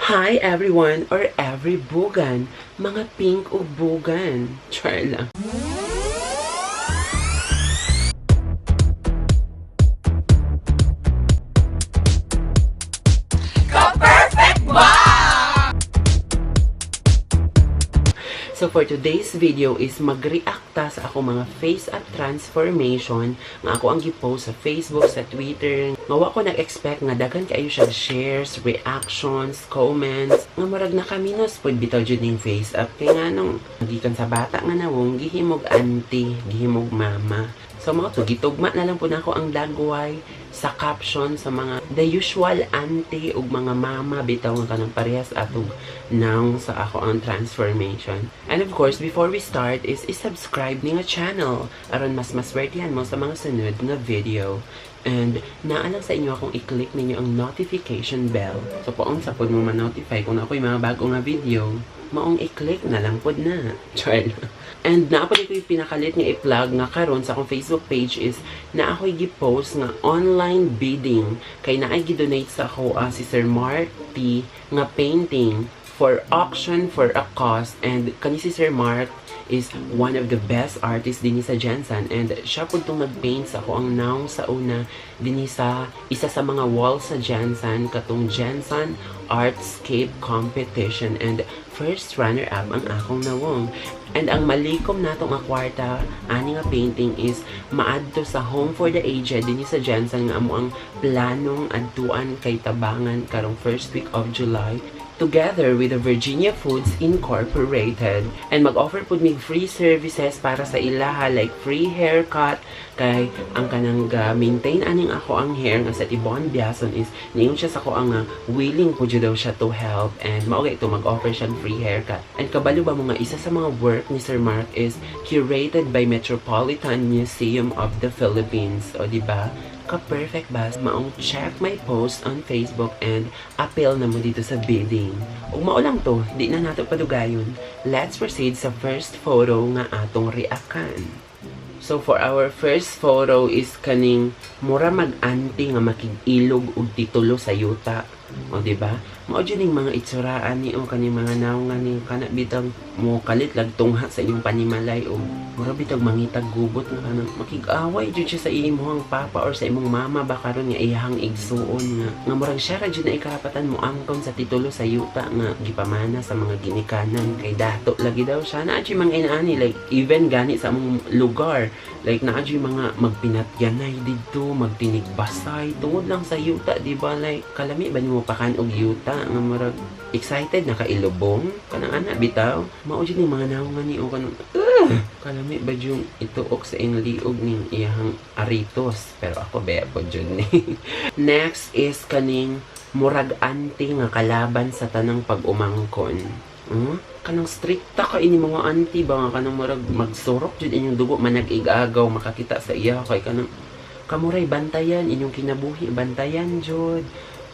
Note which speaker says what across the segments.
Speaker 1: Hi everyone or every bugan, mga pink o bugan. Char lang. So for today's video is magreacta sa ako mga FaceApp Transformation nga ako ang gipost sa Facebook, sa Twitter. Nga ko nag-expect nga daghan kayo siya shares, reactions, comments. Nga marag nakaminos pod bitaw jud ning FaceApp kay nga nung gikan sa bata nga nawong gihimog auntie, gihimog mama. So mga to, gitugma na lang po na ako ang dagway sa caption sa mga the usual auntie ug mga mama bitaw nga kanang parehas atog nang sa ako ang transformation. And of course, before we start is subscribe ni nga channel aron mas maswertihan mo sa mga sunod na video. And naalang sa inyo akong i-click ninyo ang notification bell. So poong sa pod mo ma-notify kung ako'y mga bago nga video, maong i-click na lang pod na. Char. And na ako dito yung pinakalit nga i-plug nga karon sa akong Facebook page is na ako'y gi-post nga online bidding kay naay gi-donate sa ako si Sir Marty nga painting for auction for a cost. And kani si Sir Mark is one of the best artists din sa Jensen, and siya po itong nag-paint sa ako ang naong sa una din sa isa sa mga walls sa Jensen katong Jensen Artscape Competition, and first runner-up ang akong nawong. And ang malikom natong nga kwarta ani nga painting is maadto sa Home for the Aged din sa Jensen nga amo ang planong adtuan kay tabangan karong first week of July together with the Virginia Foods Incorporated, and mag-offer po mig free services para sa ilaha like free haircut kay ang kanang maintain aning ako ang hair nga sa Tibon Biason is niyon siya sa ko ang willing po daw siya to help, and mao ito mag-offer siya free haircut. And kabalo ba mo nga isa sa mga work ni Sir Mark is curated by Metropolitan Museum of the Philippines, o di ba? Ka-perfect ba? Maong check my post on Facebook and appeal na mo dito sa bidding. Ug mao lang to, di na nato padugayon. Let's proceed sa first photo nga atong reakan. So for our first photo is kaning mura mag-anti nga makig-ilog og titulo sa yuta. O di ba? Mao jud ning mga itsuraan ni o kaning mga naong nga ni kana bitang mo kalit lag tungha sa inyong panimalay o mura bitag mangitag gubot nga kanang makig-away jud siya sa imong papa or sa imong mama ba karon nga iyahang igsuon nga murag siya ra jud na ikarapatan mo angkon sa titulo sa yuta nga gipamana sa mga ginikanan kay dato lagi daw siya na jud mga inaani like even gani sa among lugar like na jud mga magpinatyanay didto magtinigbasay tungod lang sa yuta, di ba? Like kalami ba nimo pakan og yuta nga murag excited na kailubong kanang ana bitaw mao jud ni mga naong nga ni o kanang kalami ba yung ituok sa ingliog ning iyahang aritos, pero ako bebo jud ni. Next is kaning murag auntie nga kalaban sa tanang pag-umangkon. Kanang strikta ka ini mga auntie ba nga kanang murag magsurok jud inyong dugo manag-igagaw makakita sa iya kay kanang kamuray bantayan inyong kinabuhi bantayan jud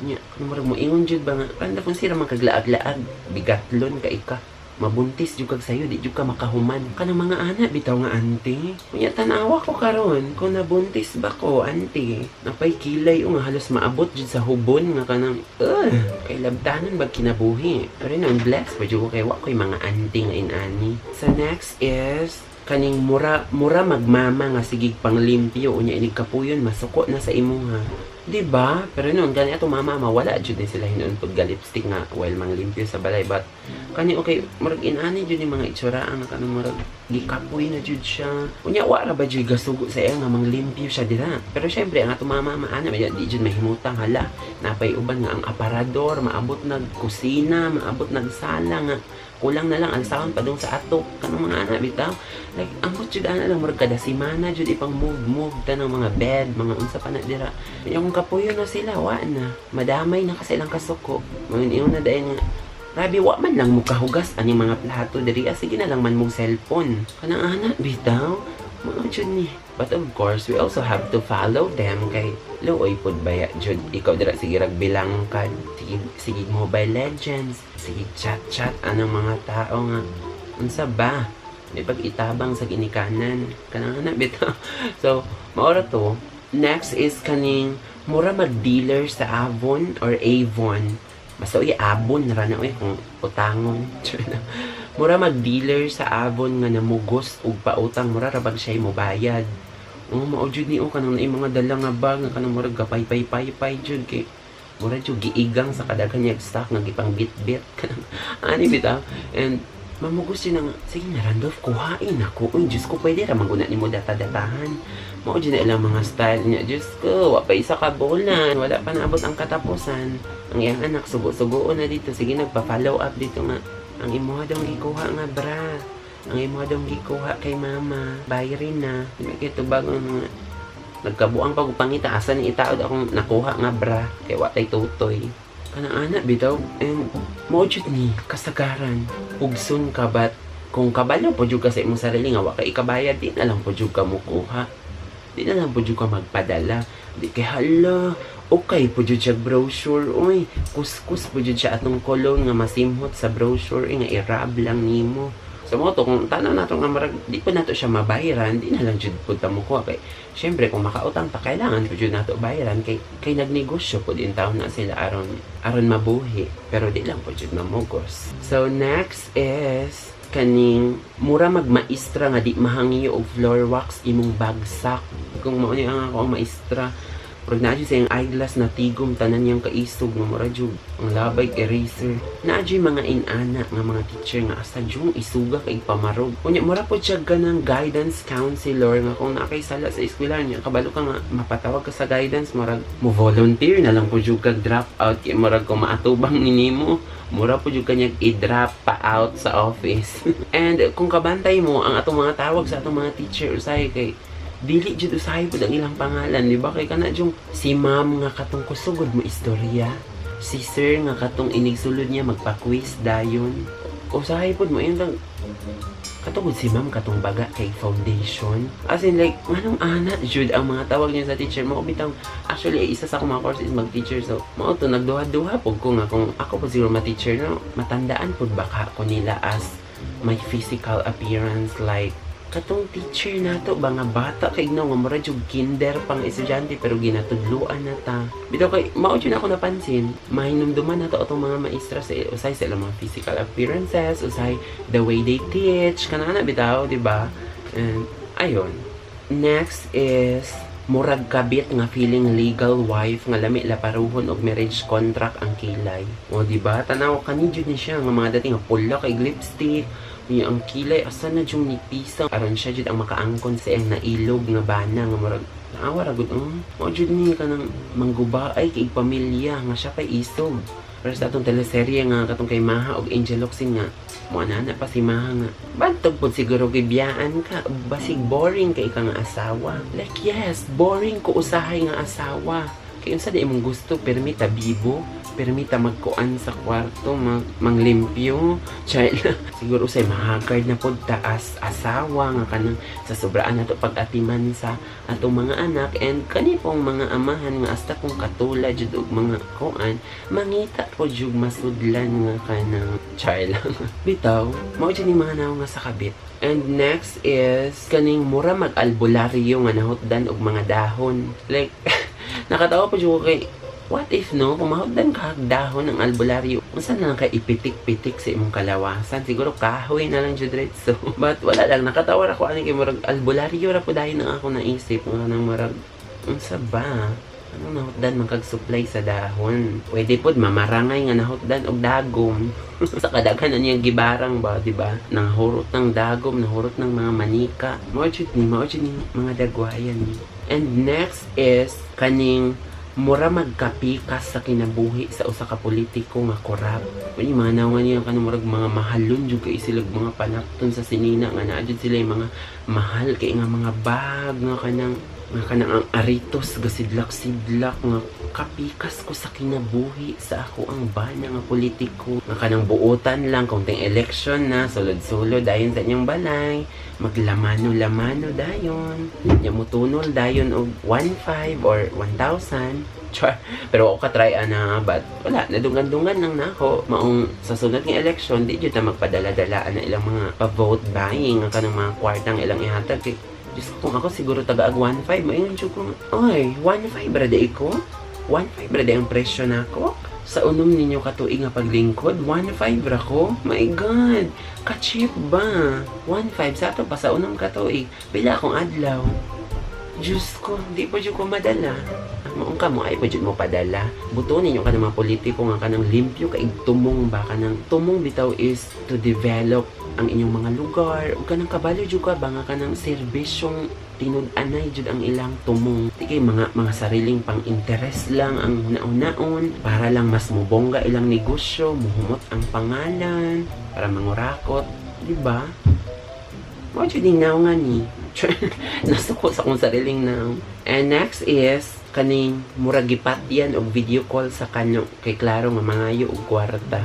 Speaker 1: nya murag mo ingon jud ba nga kanda kung sira man kaglaag-laag bigatlon ka ika mabuntis jud kag sayo di jud ka makahuman kanang mga anak bitaw nga auntie nya tanawa ko karon kung nabuntis ba ko auntie napay kilay o nga halos maabot jud sa hubon nga kanang kay labtanan bag kinabuhi pero nang bless pa jud ko kay wa koy mga auntie nga inani. So next is kaning mura magmama nga sigig panglimpyo unya inig kapuyon masuko na sa imong ha. Diba? Pero noon gani ato mama wala jud ni sila hinuon pud lipstick nga while manglimpyo sa balay, but kani okay murag inani jud ni mga itsuraan nga kanang murag gikapoy na jud siya unya wa ra ba jud gasugo sa iya nga manglimpyo siya dira. Pero syempre ang ato mama ana di jud mahimutang hala napay uban nga ang aparador maabot nag kusina maabot nag sala nga kulang na lang ang sound padung sa ato kanang mga anak bitaw like ambot jud ana lang murag kada semana jud ipang move tanang mga bed mga unsa pa na dira yung kapuyo na sila wa na madamay na kasi lang kasuko mga ingon na dayon nga grabe wa man lang mo kahugas ani mga plato diri sige na lang man mong cellphone kanang anak bitaw mga jud ni. But of course we also have to follow them kay looy pud baya jud ikaw dira sige ragbilang ka sige Mobile Legends sige chat anang mga tao nga unsa ba may pag-itabang sa ginikanan kanang anak bitaw. So maora to. Next is kaning mura mag-dealer sa Avon or Avon Basta abon na na kung utangon. Mura mag-dealer sa abon nga namugos ug pautang, mura rabag siya mo bayad. Mao jud ni kanang mga dala nga bag nga kanang murag gapay-pay jud kay mura jud giigang sa kadaghan niya stock nga gipang bit-bit kanang ani bitaw. And mamugos yun nga, sige na Randolph, kuhain ako. Uy, Diyos ko, pwede ra maguna ni mo data-datahan. Mao dyan na ilang mga style niya. Diyos ko, wapa isa ka bolan. Wala pa naabot ang katapusan. Ang iyang anak, sugo-sugoon na dito. Sige, nagpa-follow up dito nga. Ang imuha daw gikuha nga, bra. Ang imuha daw gikuha kay mama. Bayrin na. Ito bago nga. Nagkabuang pagupangita. Asa ni itaod akong nakuha nga, bra. Kaya watay tutoy. Kanang anak bitaw, and mao jud ni kasagaran pugson ka bat kung kabalo po jud ka sa imong sarili nga wa kay ikabayad, di na lang po jud ka mukuha, di na lang po jud ka magpadala, di kay hala okay po jud siya brochure, uy kuskus po jud siya atong kolon nga masimhot sa brochure nga irab lang nimo. So mo to kung tanaw nato nga marag di pa nato siya mabayaran, di na lang jud pud ta mo kuha kay syempre kung makautang ta kailangan pud jud nato bayaran kay nagnegosyo pud in taon na sila aron mabuhi, pero di lang pud jud mamugos. So next is kaning mura magmaestra nga di mahangiyo og floor wax imong bagsak. Kung mao ni ang ako ang maestra pag na-adyo sa yung eyeglass na tigom, tanan niyang kaisog nga mura jug ang labay eraser. Na-adyo mga inana nga mga teacher nga asa jung isuga kay pamarog. Kunya mura po siya ganang guidance counselor nga kung nakaisala sa eskwela niya, kabalo ka nga mapatawag ka sa guidance, murag mo volunteer na lang po jug kag drop out kay murag kung maatubang ninimo. Mura po jud kanya i-drop pa out sa office. And kung kabantay mo ang atong mga tawag sa atong mga teacher usay kay dili jud usahay pud ang ilang pangalan, di ba? Kay kana jung si ma'am nga katong kusugod mo istorya, si sir nga katong inigsulod niya magpa-quiz dayon. Usahay pud mo yung katugod si ma'am katong baga kay foundation. As in like manong ana jud ang mga tawag niya sa teacher mo. Bitaw actually isa sa akong mga course is mag-teacher, so mao to nagduha-duha pud ko nga kung ako po siguro ma-teacher no, matandaan pud baka ko nila as my physical appearance like katong teacher nato ba nga bata kay no nga mura jud kinder pang estudyante pero ginatudluan na ta. Bitaw kay mao jud ako napansin, mahinumduman nato atong mga maestra sa usay sa ilang mga physical appearances, usay the way they teach kanana bitaw, di ba? And ayon. Next is murag kabit nga feeling legal wife nga lami la paruhon og marriage contract ang kilay. O di ba? Tanaw kani jud ni siya nga mga dating nga pula kay lipstick. Niya ang kilay asa na jung nipisang aron siya jud ang makaangkon sa iyang nailog nga bana nga murag naawa ra gud mao jud ni kanang manggubaay kay pamilya nga siya kay isog. Pero sa atong teleserye nga katong kay Maha og Angel Locsin nga mo na pa si Maha nga bantog pud siguro kay biyaan ka basig boring kay ka nga asawa. Like yes, boring ko usahay nga asawa. Kaya unsa di imong gusto, permita bibo, permita magkuan sa kwarto, manglimpyo, child. Siguro usay mahagard na pod taas asawa nga kanang sa sobraan nato pag-atiman sa atong mga anak, and kani pong mga amahan nga hasta kung katula jud og mga kuan, mangita po jud masudlan nga kanang child. Bitaw, mao jud ni mga naong nga sa kabit. And next is kaning mura mag-albularyo nga nahutdan og mga dahon. Like nakatawa po dyan kay, what if no, kung mahugdan ka dahon ng albularyo, saan na lang kayo ipitik-pitik sa imong kalawasan? Siguro kahoy na lang dyan so. But wala lang, nakatawa ako ano kay murag albularyo ra po dahil na ako naisip nga nang murag, unsa ba? Anong nahutdan magkag-supply sa dahon? Pwede po mamarangay nga nahutdan og dagom. Sa kadaghan na niyang gibarang ba, di ba? Nahurot ng dagom, nahurot ng mga manika. Mao jud ni mga dagwayan ni. And next is kaning mura magkapikas sa kinabuhi sa usa ka politiko nga korap. Kung yung mga nawan niya kanang murag mga mahalon jud kay sila mga panapton sa sinina nga naa jud sila yung mga mahal kay nga mga bag nga kanang ang aritos gasidlak-sidlak nga kapikas ko sa kinabuhi sa ako ang bana nga politiko nga kanang buotan lang kung ting election na sulod-sulod dayon sa inyong balay maglamano-lamano dayon nya mutunol dayon og 1,500 or 1,000 char. Pero ako katry ana but wala nadungan-dungan lang nako maong sa sunod nga election di jud ta magpadala-dala na ilang mga pa-vote buying nga kanang mga kwartang ilang ihatag kay Diyos ko, kung ako siguro taga-ag 1,500, maingon siya ko, ay, 1,500 brada ko? 1,500 brada ang presyo na ako? Sa unom ninyo katuig nga paglingkod, 1.5 ra ko. My God, ka-cheap ba? 1.5 sa ato pa sa unom katuig. Bila akong adlaw. Diyos ko, di pa dyan ko madala. Maong ka mo, ay pa dyan mo padala. Buto ninyo ka ng mga politiko nga ka ng limpyo, kaig tumong ba ka ng tumong bitaw is to develop ang inyong mga lugar. O ka ng kabalo dyan ka ba nga ka ng serbisyong tinud-anay dyan ang ilang tumong. Di kay mga sariling pang-interest lang ang naon-naon para lang mas mubongga ilang negosyo, muhumot ang pangalan, para mangurakot. Diba? Mo dyan nga nga ni. Nasuko sa akong sariling now. And next is kaning murag gipatyan og video call sa kanyo kay klaro nga mangayo og kwarta.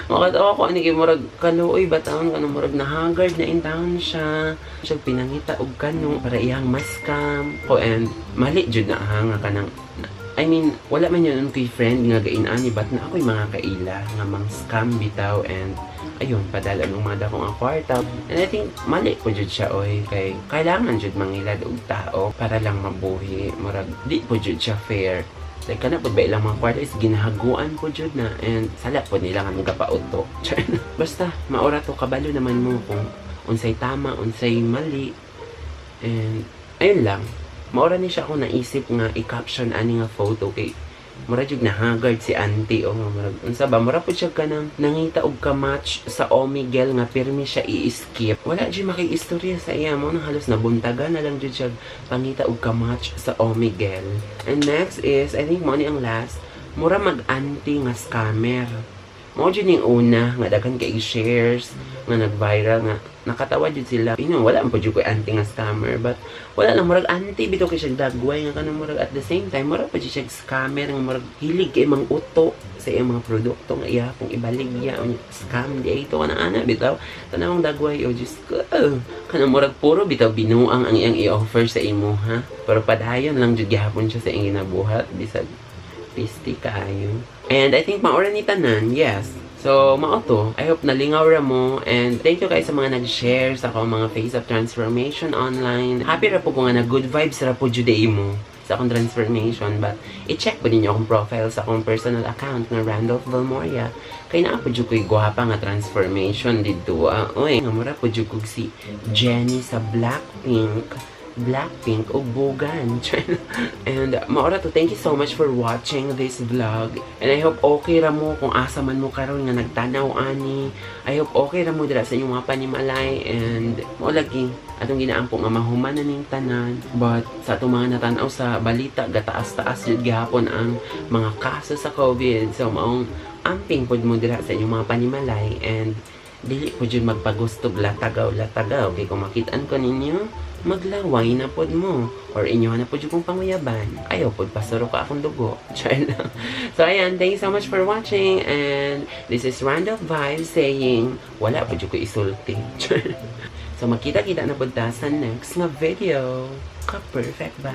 Speaker 1: Makatawa ko ani kay murag kaluoy bataon kanang murag nahagard na in town siya. Siya pinangita og kanyo para iyang maskam. Oh, and mali jud na hanga kanang I mean, wala man yun kay friend nga gainani but na ako'y mga kaila nga mang scam bitaw and ayun, padala ng mga dakong ang kwarta. And I think, mali po jud siya oy kay kailangan jud mangilad og tao para lang mabuhi. Murag, di po jud siya fair. Like, kana po ba ilang mga kwarta is ginahaguan po jud na and sala po nila nga magkapauto. Basta, maura to kabalo naman mo kung unsay tama, unsay mali. And, ayun lang. Maura ni siya ako naisip nga i-caption ani nga photo kay mura jud nahagard si Ante o mura unsa ba mura pud siya kanang nangita og ka-match sa Omigel nga pirmi siya i-skip. Wala jud maki-istorya sa iya mo nang halos nabuntagan na lang jud siya pangita og ka-match sa Omigel. And next is I think mo ni ang last mura mag-anti nga scammer. Mo jud ning una nga daghan kay shares nga nag-viral nga nakatawa jud sila. Wala man po jud ko'y anti nga scammer but wala lang murag anti bitaw kay siya dagway nga kanang murag at the same time murag pa siya scammer nga murag hilig kay mang uto sa iyang mga produkto nga iya kung ibaligya o scam di ito kanang ana bitaw tanawang dagway o just ko kanang murag puro bitaw binuang ang iyang i-offer sa imo ha pero padayon lang jud gihapon siya sa iyang ginabuhat bisag pisti kaayo. And I think maura ni tanan, yes. So, mao I hope nalingaw ra mo. And thank you guys sa mga nag-share sa akong mga FaceApp Transformation online. Happy ra po ko nga na good vibes ra po juday mo sa akong transformation. But, i-check po ninyo akong profile sa akong personal account na Randolph Valmoria. Kaya na po dyan ko'y guwapa nga transformation dito. Uy, nga mura po dyan ko si Jenny sa Blackpink o Bugan. And maura to, thank you so much for watching this vlog. And I hope okay ra mo kung asa man mo karon nga nagtanaw ani. I hope okay ra mo dira sa inyong mga panimalay and mo lagi atong ginaampo nga mahuman na ning tanan. But sa atong mga natanaw sa balita gataas-taas jud gihapon ang mga kaso sa COVID. So maong amping pod mo dira sa inyong mga panimalay and dili po dyan magpagustog latagaw kay kung makitaan ko ninyo maglaway na pod mo or inyo na pod yung panguyaban ayaw pod pasuro ka akong dugo. So ayan, thank you so much for watching and this is Randolph Vibes saying wala pod yung ko isulti. So makita-kita na pod ta sa next nga video. Ka-perfect ba?